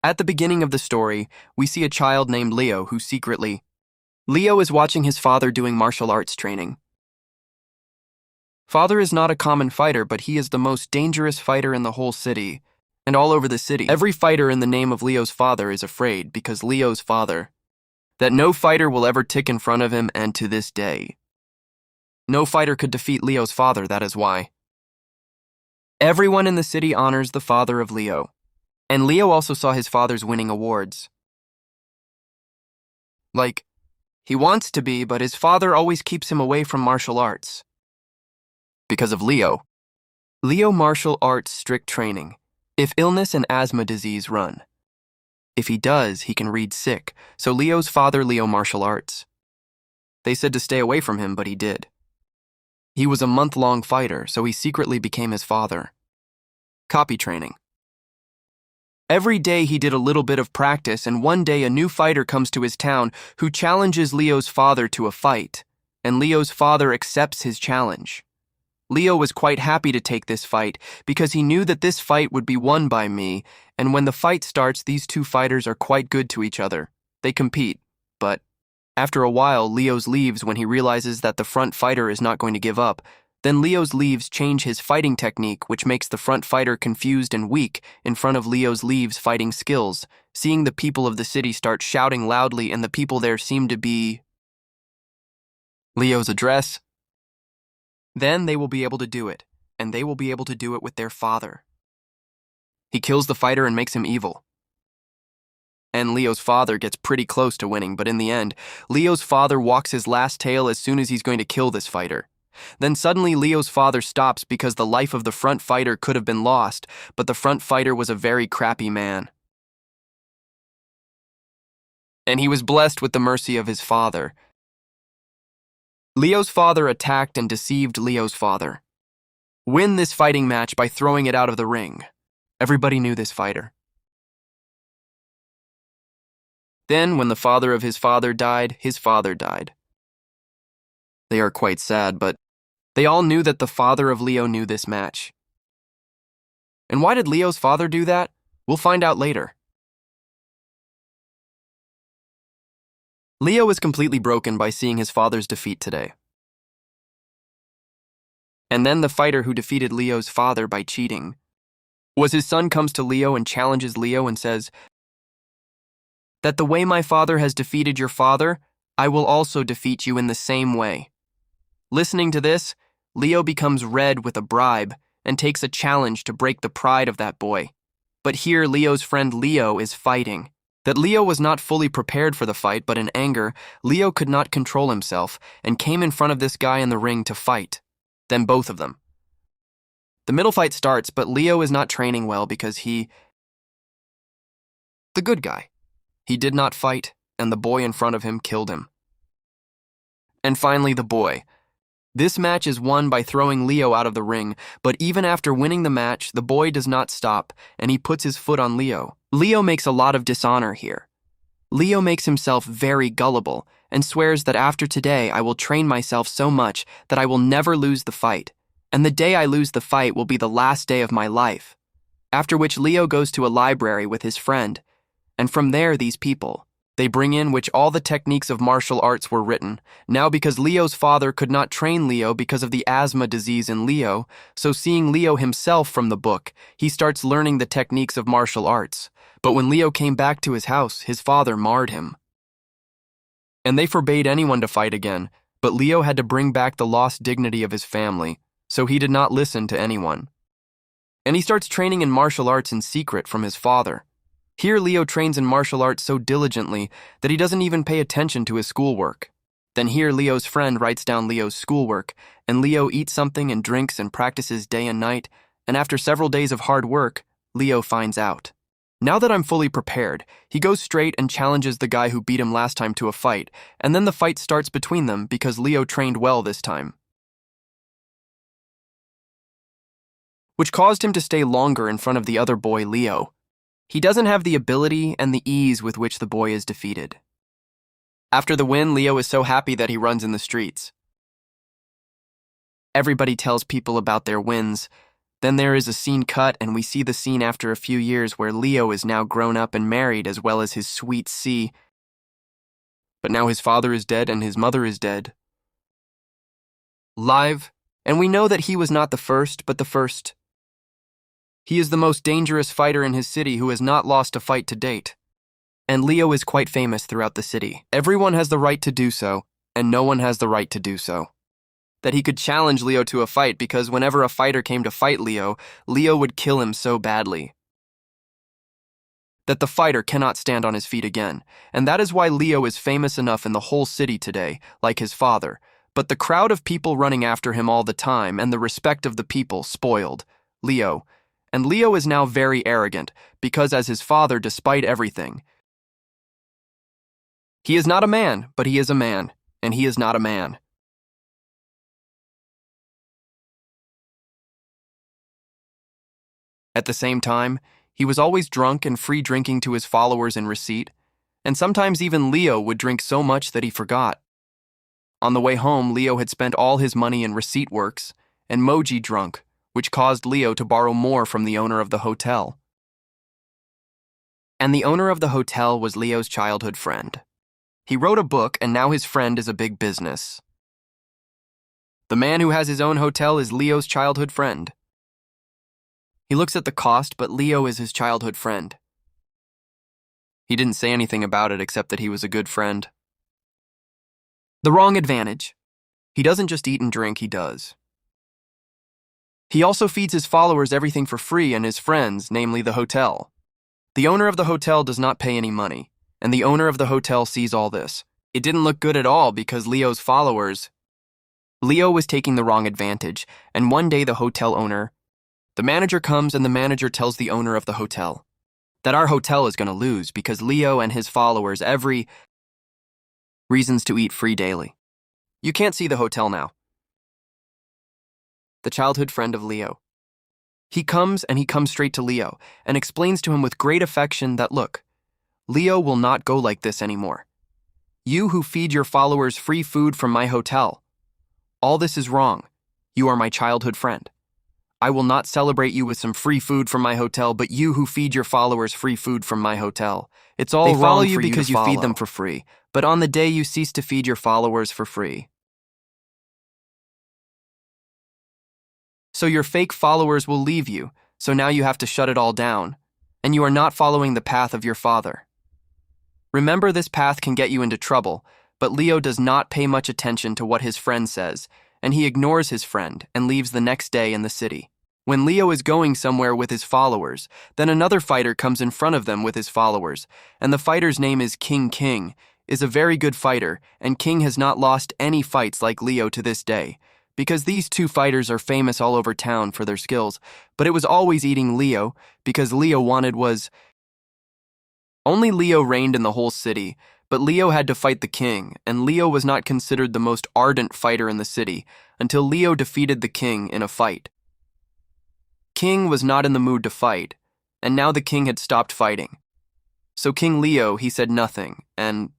At the beginning of the story, we see a child named Leo who secretly. Leo is watching his father doing martial arts training. Father is not a common fighter, but he is the most dangerous fighter in the whole city, and all over the city. Every fighter in the name of Leo's father is afraid because Leo's father, that no fighter will ever tick in front of him, and to this day, no fighter could defeat Leo's father, that is why. Everyone in the city honors the father of Leo, and Leo also saw his father's winning awards. Like, he wants to be, but his father always keeps him away from martial arts. Because of Leo. Leo martial arts strict training. If illness and asthma disease run. If he does, he can read sick, so Leo's father Leo martial arts. They said to stay away from him, but he did. He was a month-long fighter, so he secretly became his father. Copy training. Every day he did a little bit of practice, and one day a new fighter comes to his town who challenges Leo's father to a fight, and Leo's father accepts his challenge. Leo was quite happy to take this fight because he knew that this fight would be won by me, and when the fight starts, these two fighters are quite good to each other. They compete, but after a while, Leo's leaves when he realizes that the front fighter is not going to give up. Then Leo's leaves change his fighting technique, which makes the front fighter confused and weak in front of Leo's leaves' fighting skills. Seeing the people of the city start shouting loudly, and the people there seem to be Leo's address. Then they will be able to do it, and they will be able to do it with their father. He kills the fighter and makes him evil. And Leo's father gets pretty close to winning, but in the end, Leo's father walks his last tail as soon as he's going to kill this fighter. Then suddenly Leo's father stops because the life of the front fighter could have been lost, but the front fighter was a very crappy man. And he was blessed with the mercy of his father. Leo's father attacked and deceived Leo's father. Win this fighting match by throwing it out of the ring. Everybody knew this fighter. Then, when the father of his father died, his father died. They are quite sad, but they all knew that the father of Leo knew this match. And why did Leo's father do that? We'll find out later. Leo is completely broken by seeing his father's defeat today. And then the fighter who defeated Leo's father by cheating was his son comes to Leo and challenges Leo and says that the way my father has defeated your father, I will also defeat you in the same way. Listening to this, Leo becomes red with a bribe and takes a challenge to break the pride of that boy. But here Leo's friend Leo is fighting. That Leo was not fully prepared for the fight, but in anger, Leo could not control himself and came in front of this guy in the ring to fight. Then both of them. The middle fight starts, but Leo is not training well because the good guy. He did not fight, and the boy in front of him killed him. And finally, the boy. This match is won by throwing Leo out of the ring, but even after winning the match, the boy does not stop, and he puts his foot on Leo. Leo makes a lot of dishonor here. Leo makes himself very gullible and swears that after today I will train myself so much that I will never lose the fight, and the day I lose the fight will be the last day of my life. After which Leo goes to a library with his friend, and from there these people, they bring in which all the techniques of martial arts were written. Now because Leo's father could not train Leo because of the asthma disease in Leo, so seeing Leo himself from the book, he starts learning the techniques of martial arts. But when Leo came back to his house, his father marred him. And they forbade anyone to fight again, but Leo had to bring back the lost dignity of his family, so he did not listen to anyone. And he starts training in martial arts in secret from his father. Here Leo trains in martial arts so diligently that he doesn't even pay attention to his schoolwork. Then here Leo's friend writes down Leo's schoolwork, and Leo eats something and drinks and practices day and night, and after several days of hard work, Leo finds out. Now that I'm fully prepared, he goes straight and challenges the guy who beat him last time to a fight, and then the fight starts between them because Leo trained well this time, which caused him to stay longer in front of the other boy, Leo. He doesn't have the ability and the ease with which the boy is defeated. After the win, Leo is so happy that he runs in the streets. Everybody tells people about their wins, Then there is a scene cut, and we see the scene after a few years where Leo is now grown up and married, as well as his sweet C. But now his father is dead and his mother is dead. Live, and we know that he was not the first, but the first. He is the most dangerous fighter in his city who has not lost a fight to date. And Leo is quite famous throughout the city. Everyone has the right to do so, and no one has the right to do so. That he could challenge Leo to a fight because whenever a fighter came to fight Leo, Leo would kill him so badly that the fighter cannot stand on his feet again. And that is why Leo is famous enough in the whole city today, like his father. But the crowd of people running after him all the time and the respect of the people spoiled Leo. And Leo is now very arrogant because as his father, despite everything, he is not a man, but he is a man, and he is not a man. At the same time, he was always drunk and free drinking to his followers in receipt, and sometimes even Leo would drink so much that he forgot. On the way home, Leo had spent all his money in receipt works and Moji drunk, which caused Leo to borrow more from the owner of the hotel. And the owner of the hotel was Leo's childhood friend. He wrote a book, and now his friend is a big business. The man who has his own hotel is Leo's childhood friend. He looks at the cost, but Leo is his childhood friend. He didn't say anything about it except that he was a good friend. The wrong advantage. He doesn't just eat and drink, he does. He also feeds his followers everything for free and his friends, namely the hotel. The owner of the hotel does not pay any money, and the owner of the hotel sees all this. It didn't look good at all because Leo's followers. Leo was taking the wrong advantage, and one day the hotel owner, the manager comes and the manager tells the owner of the hotel that our hotel is going to lose because Leo and his followers every reasons to eat free daily. You can't see the hotel now. The childhood friend of Leo. He comes straight to Leo and explains to him with great affection that, look, Leo will not go like this anymore. You who feed your followers free food from my hotel. All this is wrong. You are my childhood friend. I will not celebrate you with some free food from my hotel, but you who feed your followers free food from my hotel. It's all wrong for you to follow. They follow you because you feed them for free, but on the day you cease to feed your followers for free, so your fake followers will leave you, so now you have to shut it all down, and you are not following the path of your father. Remember, this path can get you into trouble, but Leo does not pay much attention to what his friend says, and he ignores his friend and leaves the next day in the city. When Leo is going somewhere with his followers, then another fighter comes in front of them with his followers, and the fighter's name is King. King is a very good fighter, and King has not lost any fights like Leo to this day, because these two fighters are famous all over town for their skills, but it was always eating Leo, because Leo wanted was. Only Leo reigned in the whole city, but Leo had to fight the king, and Leo was not considered the most ardent fighter in the city until Leo defeated the king in a fight. King was not in the mood to fight, and now the king had stopped fighting. So King Leo, he said nothing, and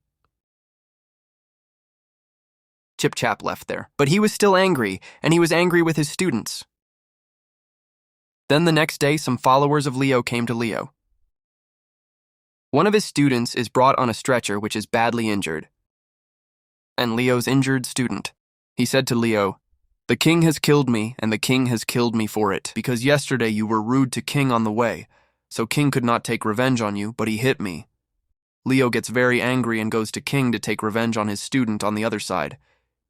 Chip Chap left there. But he was still angry, and he was angry with his students. Then the next day, some followers of Leo came to Leo. One of his students is brought on a stretcher which is badly injured. And Leo's injured student. He said to Leo, "The king has killed me, and the king has killed me for it, because yesterday you were rude to King on the way, so King could not take revenge on you, but he hit me." Leo gets very angry and goes to King to take revenge on his student on the other side.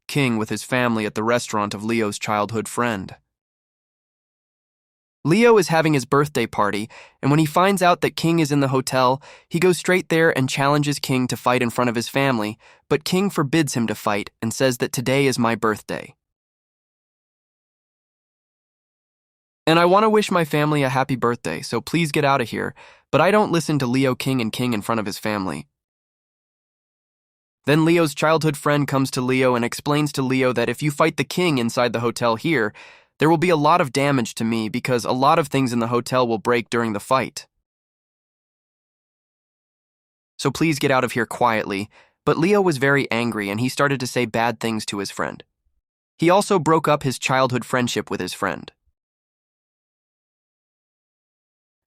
King with his family at the restaurant of Leo's childhood friend. Leo is having his birthday party, and when he finds out that King is in the hotel, he goes straight there and challenges King to fight in front of his family, but King forbids him to fight and says that today is my birthday. And I want to wish my family a happy birthday, so please get out of here, but I don't listen to Leo King and King in front of his family. Then Leo's childhood friend comes to Leo and explains to Leo that if you fight the king inside the hotel here, there will be a lot of damage to me because a lot of things in the hotel will break during the fight. So please get out of here quietly. But Leo was very angry and he started to say bad things to his friend. He also broke up his childhood friendship with his friend.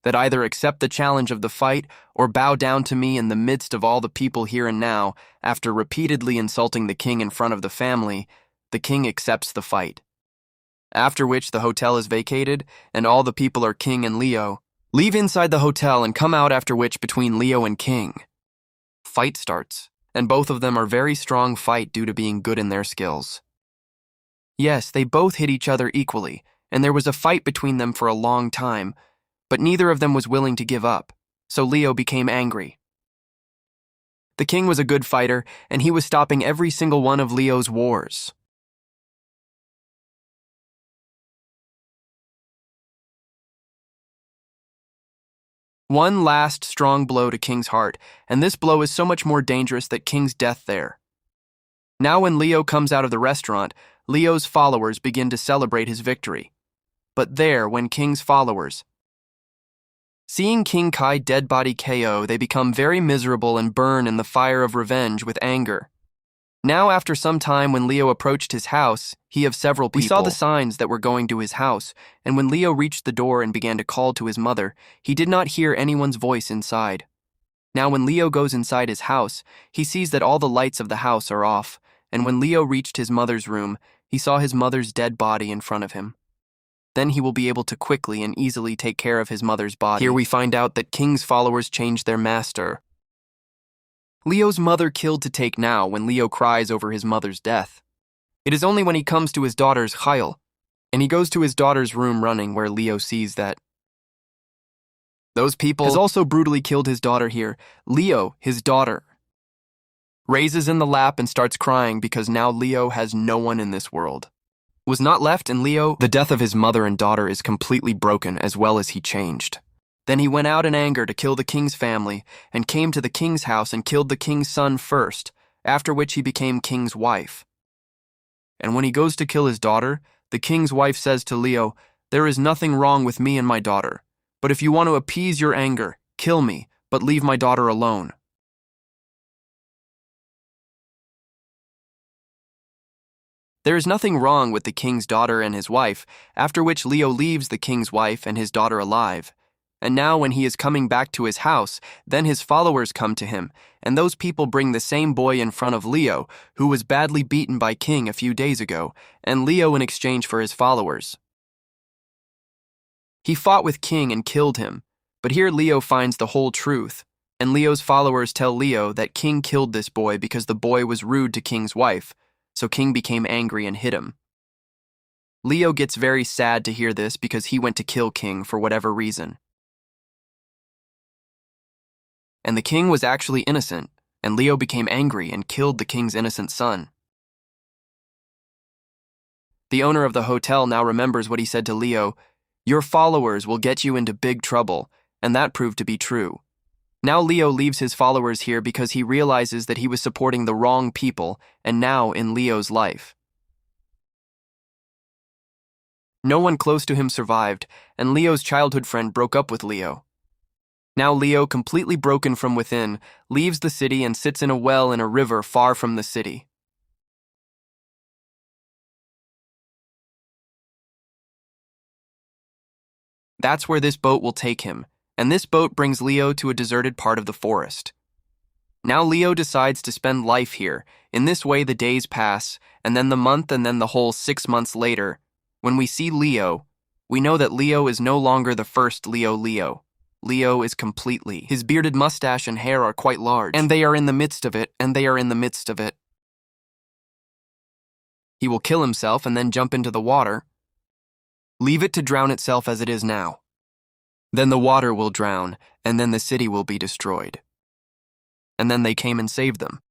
that either accept the challenge of the fight or bow down to me in the midst of all the people here and now. After repeatedly insulting the king in front of the family, the king accepts the fight. After which the hotel is vacated and all the people are King and Leo. Leave inside the hotel and come out, after which between Leo and King. Fight starts, and both of them are very strong fight due to being good in their skills. Yes, they both hit each other equally, and there was a fight between them for a long time, but neither of them was willing to give up, so Leo became angry. The king was a good fighter, and he was stopping every single one of Leo's wars. One last strong blow to King's heart, and this blow is so much more dangerous than King's death there. Now when Leo comes out of the restaurant, Leo's followers begin to celebrate his victory. But there, when King's followers, seeing King Kai dead body KO, they become very miserable and burn in the fire of revenge with anger. Now after some time, when Leo approached his house, he of several people. We saw the signs that were going to his house, and when Leo reached the door and began to call to his mother, he did not hear anyone's voice inside. Now when Leo goes inside his house, he sees that all the lights of the house are off, and when Leo reached his mother's room, he saw his mother's dead body in front of him. Then he will be able to quickly and easily take care of his mother's body. Here we find out that King's followers changed their master. Leo's mother killed to take now when Leo cries over his mother's death. It is only when he comes to his daughter's Chayil, and he goes to his daughter's room running, where Leo sees that those people has also brutally killed his daughter here. Leo, his daughter, raises in the lap and starts crying because now Leo has no one in this world. Was not left, and Leo, the death of his mother and daughter is completely broken, as well as he changed. Then he went out in anger to kill the king's family, and came to the king's house and killed the king's son first, after which he became king's wife. And when he goes to kill his daughter, the king's wife says to Leo, "There is nothing wrong with me and my daughter, but if you want to appease your anger, kill me, but leave my daughter alone." There is nothing wrong with the king's daughter and his wife, after which Leo leaves the king's wife and his daughter alive. And now when he is coming back to his house, then his followers come to him, and those people bring the same boy in front of Leo, who was badly beaten by King a few days ago, and Leo in exchange for his followers. He fought with King and killed him, but here Leo finds the whole truth, and Leo's followers tell Leo that King killed this boy because the boy was rude to King's wife, so King became angry and hit him. Leo gets very sad to hear this because he went to kill King for whatever reason. And the king was actually innocent, and Leo became angry and killed the king's innocent son. The owner of the hotel now remembers what he said to Leo, "Your followers will get you into big trouble," and that proved to be true. Now Leo leaves his followers here because he realizes that he was supporting the wrong people, and now in Leo's life. No one close to him survived, and Leo's childhood friend broke up with Leo. Now Leo, completely broken from within, leaves the city and sits in a well in a river far from the city. That's where this boat will take him, and this boat brings Leo to a deserted part of the forest. Now Leo decides to spend life here. In this way the days pass, and then the month, and then the whole 6 months later. When we see Leo, we know that Leo is no longer the first Leo. Leo is completely. His bearded mustache and hair are quite large, and they are in the midst of it, He will kill himself and then jump into the water. Leave it to drown itself as it is now. Then the water will drown, and then the city will be destroyed. And then they came and saved them.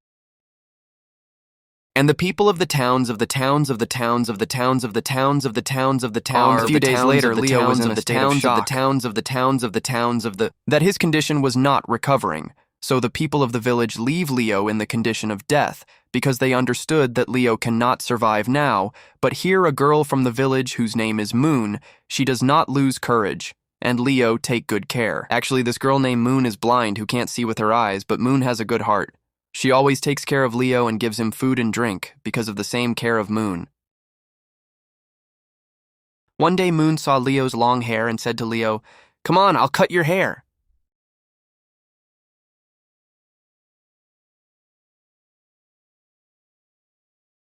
And the people of the towns of the towns of the towns of the towns of the towns of the towns of the towns. A few days later, Leo was in a state of shock. That his condition was not recovering. So the people of the village leave Leo in the condition of death, because they understood that Leo cannot survive now. But here a girl from the village whose name is Moon, she does not lose courage. And Leo take good care. Actually, this girl named Moon is blind who can't see with her eyes, but Moon has a good heart. She always takes care of Leo and gives him food and drink because of the same care of Moon. One day Moon saw Leo's long hair and said to Leo, Come on, I'll cut your hair.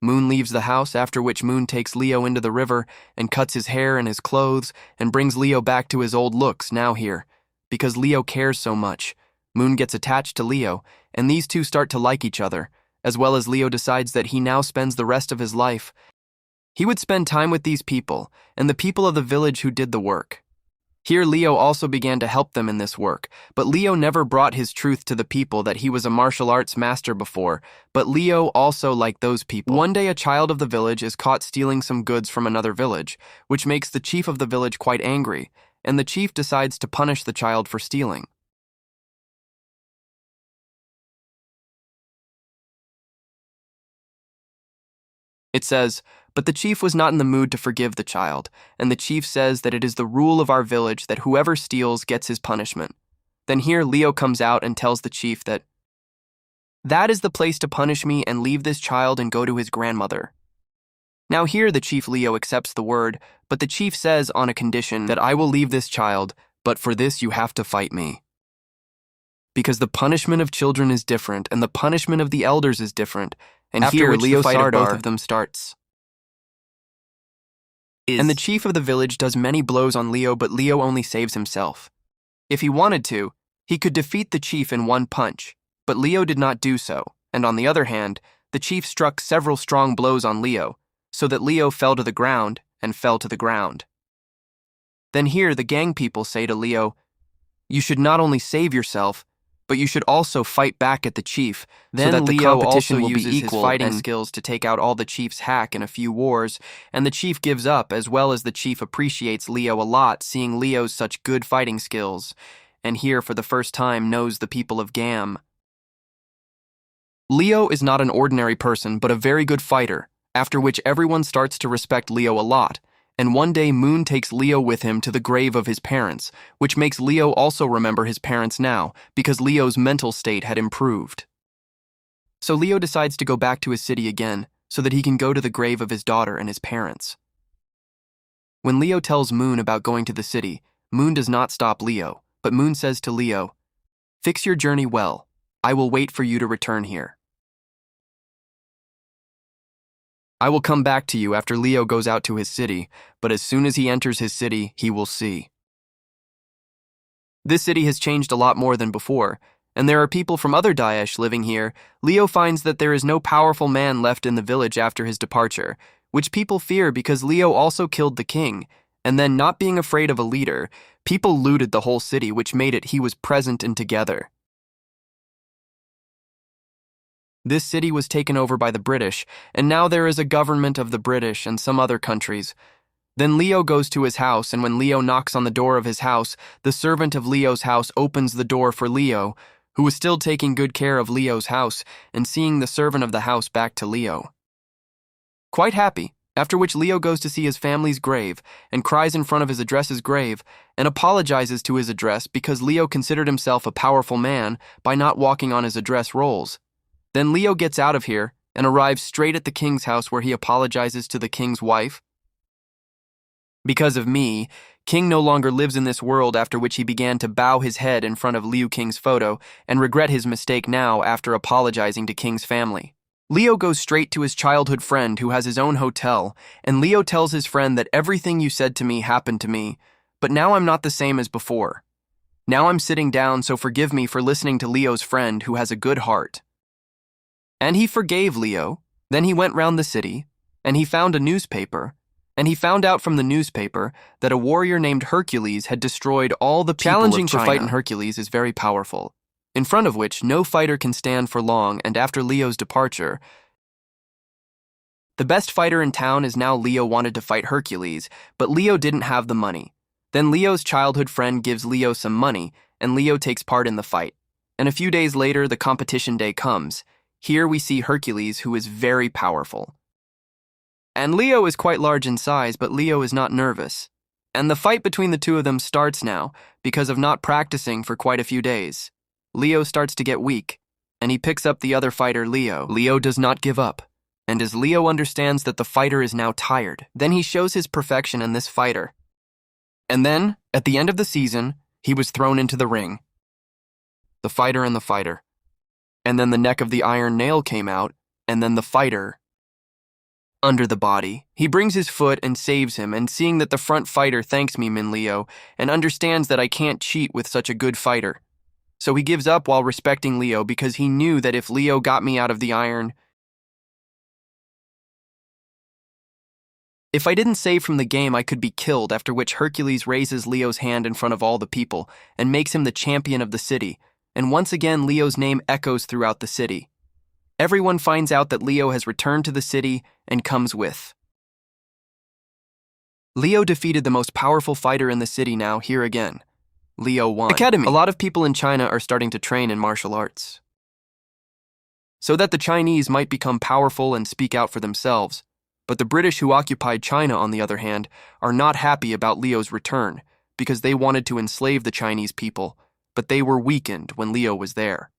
Moon leaves the house, after which Moon takes Leo into the river and cuts his hair and his clothes and brings Leo back to his old looks now here. Because Leo cares so much, Moon gets attached to Leo, and these two start to like each other, as well as Leo decides that he now spends the rest of his life. He would spend time with these people, and the people of the village who did the work. Here Leo also began to help them in this work, but Leo never brought his truth to the people that he was a martial arts master before, but Leo also liked those people. One day a child of the village is caught stealing some goods from another village, which makes the chief of the village quite angry, and the chief decides to punish the child for stealing. It says, but the chief was not in the mood to forgive the child, and the chief says that it is the rule of our village that whoever steals gets his punishment. Then here Leo comes out and tells the chief that is the place to punish me and leave this child and go to his grandmother. Now here the chief Leo accepts the word, but the chief says on a condition that I will leave this child, but for this you have to fight me. Because the punishment of children is different, and the punishment of the elders is different, and After here which Leo the fight Sardar, of both of them starts. And the chief of the village does many blows on Leo, but Leo only saves himself. If he wanted to, he could defeat the chief in one punch, but Leo did not do so, and on the other hand, the chief struck several strong blows on Leo, so that Leo fell to the ground and fell to the ground. Then here the gang people say to Leo, you should not only save yourself, but you should also fight back at the chief, Then so that the Leo competition also will be uses his equal fighting and skills to take out all the chief's hack in a few wars, and the chief gives up, as well as the chief appreciates Leo a lot, seeing Leo's such good fighting skills, and here for the first time knows the people of Gam. Leo is not an ordinary person, but a very good fighter, after which everyone starts to respect Leo a lot, and one day Moon takes Leo with him to the grave of his parents, which makes Leo also remember his parents now, because Leo's mental state had improved. So Leo decides to go back to his city again, so that he can go to the grave of his daughter and his parents. When Leo tells Moon about going to the city, Moon does not stop Leo, but Moon says to Leo, fix your journey well. I will wait for you to return here. I will come back to you after Leo goes out to his city, but as soon as he enters his city, he will see. This city has changed a lot more than before, and there are people from other Daesh living here. Leo finds that there is no powerful man left in the village after his departure, which people fear because Leo also killed the king, and then not being afraid of a leader, people looted the whole city, which made it he was present and together. This city was taken over by the British, and now there is a government of the British and some other countries. Then Leo goes to his house, and when Leo knocks on the door of his house, the servant of Leo's house opens the door for Leo, who was still taking good care of Leo's house, and seeing the servant of the house back to Leo. Quite happy, after which Leo goes to see his family's grave, and cries in front of his address's grave, and apologizes to his address because Leo considered himself a powerful man by not walking on his address rolls. Then Leo gets out of here and arrives straight at the king's house where he apologizes to the king's wife. Because of me, King no longer lives in this world, after which he began to bow his head in front of Liu King's photo and regret his mistake now after apologizing to King's family. Leo goes straight to his childhood friend who has his own hotel, and Leo tells his friend that everything you said to me happened to me, but now I'm not the same as before. Now I'm sitting down, so forgive me for listening to Leo's friend who has a good heart. And he forgave Leo. Then he went round the city, and he found a newspaper, and he found out from the newspaper that a warrior named Hercules had destroyed all the people of China. Challenging for fight in Hercules is very powerful, in front of which no fighter can stand for long, and after Leo's departure, the best fighter in town is now Leo wanted to fight Hercules, but Leo didn't have the money. Then Leo's childhood friend gives Leo some money, and Leo takes part in the fight. And a few days later, the competition day comes. Here we see Hercules, who is very powerful. And Leo is quite large in size, but Leo is not nervous. And the fight between the two of them starts now, because of not practicing for quite a few days. Leo starts to get weak, and he picks up the other fighter, Leo. Leo does not give up, and as Leo understands that the fighter is now tired, then he shows his perfection in this fighter. And then, at the end of the season, He was thrown into the ring. The fighter and the fighter. And then the neck of the iron nail came out, and then the fighter. Under the body, he brings his foot and saves him, and seeing that the front fighter thanks me, Min Leo, and understands that I can't cheat with such a good fighter. So he gives up while respecting Leo because he knew that if Leo got me out of the iron, if I didn't save from the game, I could be killed, after which Hercules raises Leo's hand in front of all the people and makes him the champion of the city, and once again Leo's name echoes throughout the city. Everyone finds out that Leo has returned to the city and comes with. Leo defeated the most powerful fighter in the city now, here again. Leo won. Academy. A lot of people in China are starting to train in martial arts, so that the Chinese might become powerful and speak out for themselves. But the British who occupied China, on the other hand, are not happy about Leo's return because they wanted to enslave the Chinese people, but they were weakened when Leo was there.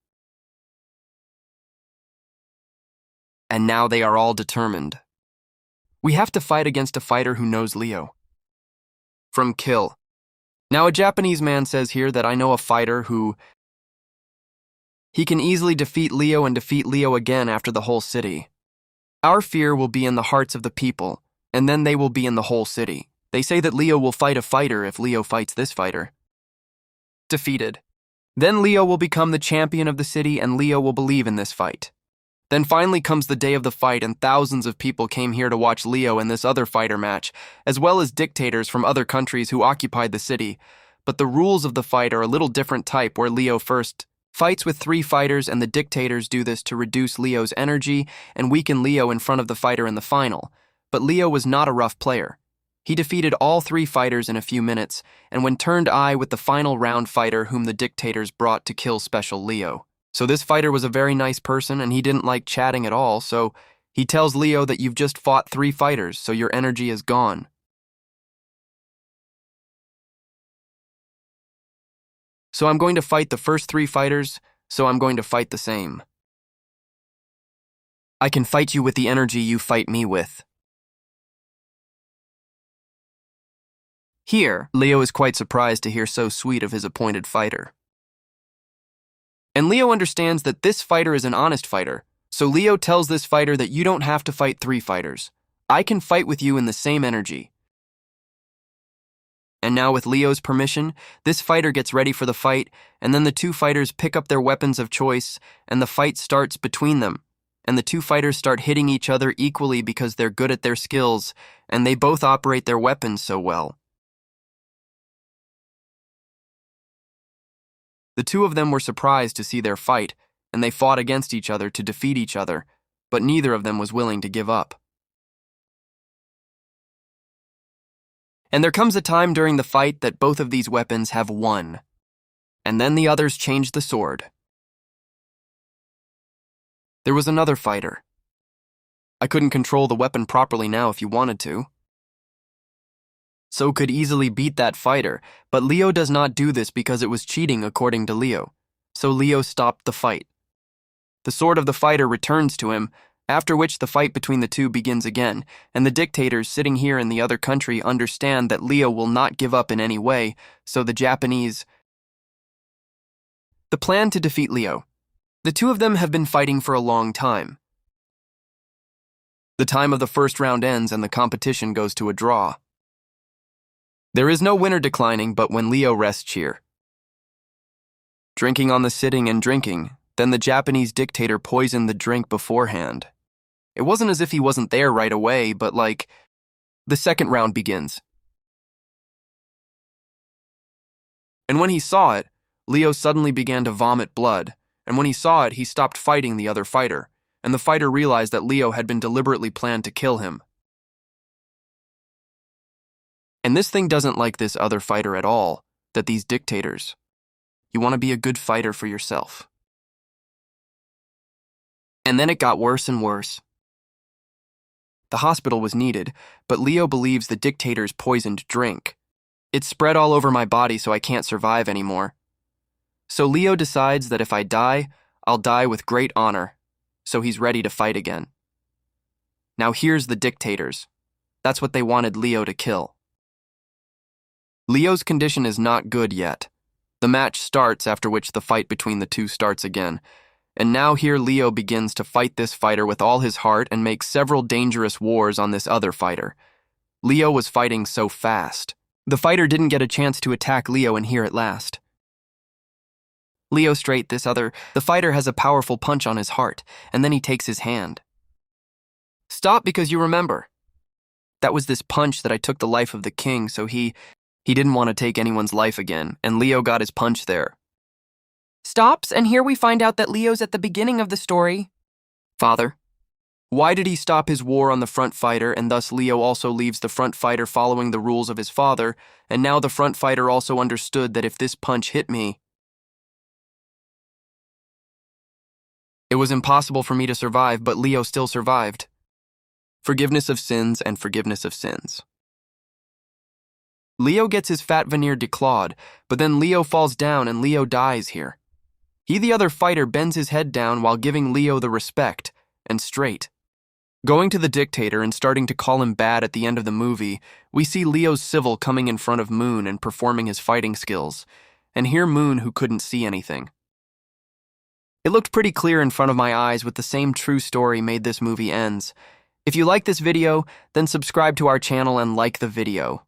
And now they are all determined. We have to fight against a fighter who knows Leo. From Kill. Now a Japanese man says here that I know a fighter who he can easily defeat Leo and defeat Leo again after the whole city. Our fear will be in the hearts of the people, and then they will be in the whole city. They say that Leo will fight a fighter if Leo fights this fighter. Defeated. Then Leo will become the champion of the city and Leo will believe in this fight. Then finally comes the day of the fight and thousands of people came here to watch Leo and this other fighter match, as well as dictators from other countries who occupied the city. But the rules of the fight are a little different type, where Leo first fights with 3 fighters and the dictators do this to reduce Leo's energy and weaken Leo in front of the fighter in the final. But Leo was not a rough player. He defeated all 3 fighters in a few minutes and when turned eye with the final round fighter whom the dictators brought to kill Special Leo. So this fighter was a very nice person and he didn't like chatting at all, so he tells Leo that you've just fought 3 fighters, so your energy is gone. So I'm going to fight the first 3 fighters, so I'm going to fight the same. I can fight you with the energy you fight me with. Here, Leo is quite surprised to hear so sweet of his appointed fighter. And Leo understands that this fighter is an honest fighter, so Leo tells this fighter that you don't have to fight 3 fighters. I can fight with you in the same energy. And now with Leo's permission, this fighter gets ready for the fight, and then the 2 fighters pick up their weapons of choice, and the fight starts between them. And the 2 fighters start hitting each other equally because they're good at their skills, and they both operate their weapons so well. The 2 of them were surprised to see their fight, and they fought against each other to defeat each other, but neither of them was willing to give up. And there comes a time during the fight that both of these weapons have won, and then the others changed the sword. There was another fighter. I couldn't control the weapon properly now if you wanted to. So could easily beat that fighter, but Leo does not do this because it was cheating according to Leo. So Leo stopped the fight. The sword of the fighter returns to him, after which the fight between the 2 begins again, and the dictators sitting here in the other country understand that Leo will not give up in any way, so the Japanese. The plan to defeat Leo. The 2 of them have been fighting for a long time. The time of the first round ends and the competition goes to a draw. There is no winner declining, but when Leo rests here. Drinking on the sitting and drinking, then the Japanese dictator poisoned the drink beforehand. It wasn't as if he wasn't there right away, but the second round begins. And when he saw it, Leo suddenly began to vomit blood, and when he saw it, he stopped fighting the other fighter, and the fighter realized that Leo had been deliberately planned to kill him. And this thing doesn't like this other fighter at all, that these dictators. You want to be a good fighter for yourself. And then it got worse and worse. The hospital was needed, but Leo believes the dictator's poisoned drink. It's spread all over my body so I can't survive anymore. So Leo decides that if I die, I'll die with great honor, so he's ready to fight again. Now here's the dictators. That's what they wanted Leo to kill. Leo's condition is not good yet, The match starts, after which the fight between the two starts again. And now here Leo begins to fight this fighter with all his heart and make several dangerous wars on this other fighter. Leo was fighting so fast. The fighter didn't get a chance to attack Leo, and here at last. Leo straight, the fighter has a powerful punch on his heart, and then he takes his hand. Stop, because you remember. That was this punch that I took the life of the king, so he didn't want to take anyone's life again, and Leo got his punch there. Stops, and here we find out that Leo's at the beginning of the story. Father, why did he stop his war on the front fighter, and thus Leo also leaves the front fighter following the rules of his father, and now the front fighter also understood that if this punch hit me, it was impossible for me to survive, but Leo still survived. Forgiveness of sins and forgiveness of sins. Leo gets his fat veneer declawed, but then Leo falls down and Leo dies here. He, the other fighter, bends his head down while giving Leo the respect, and straight. Going to the dictator and starting to call him bad at the end of the movie, we see Leo's civil coming in front of Moon and performing his fighting skills, and here Moon, who couldn't see anything. It looked pretty clear in front of my eyes with the same true story made this movie ends. If you like this video, then subscribe to our channel and like the video.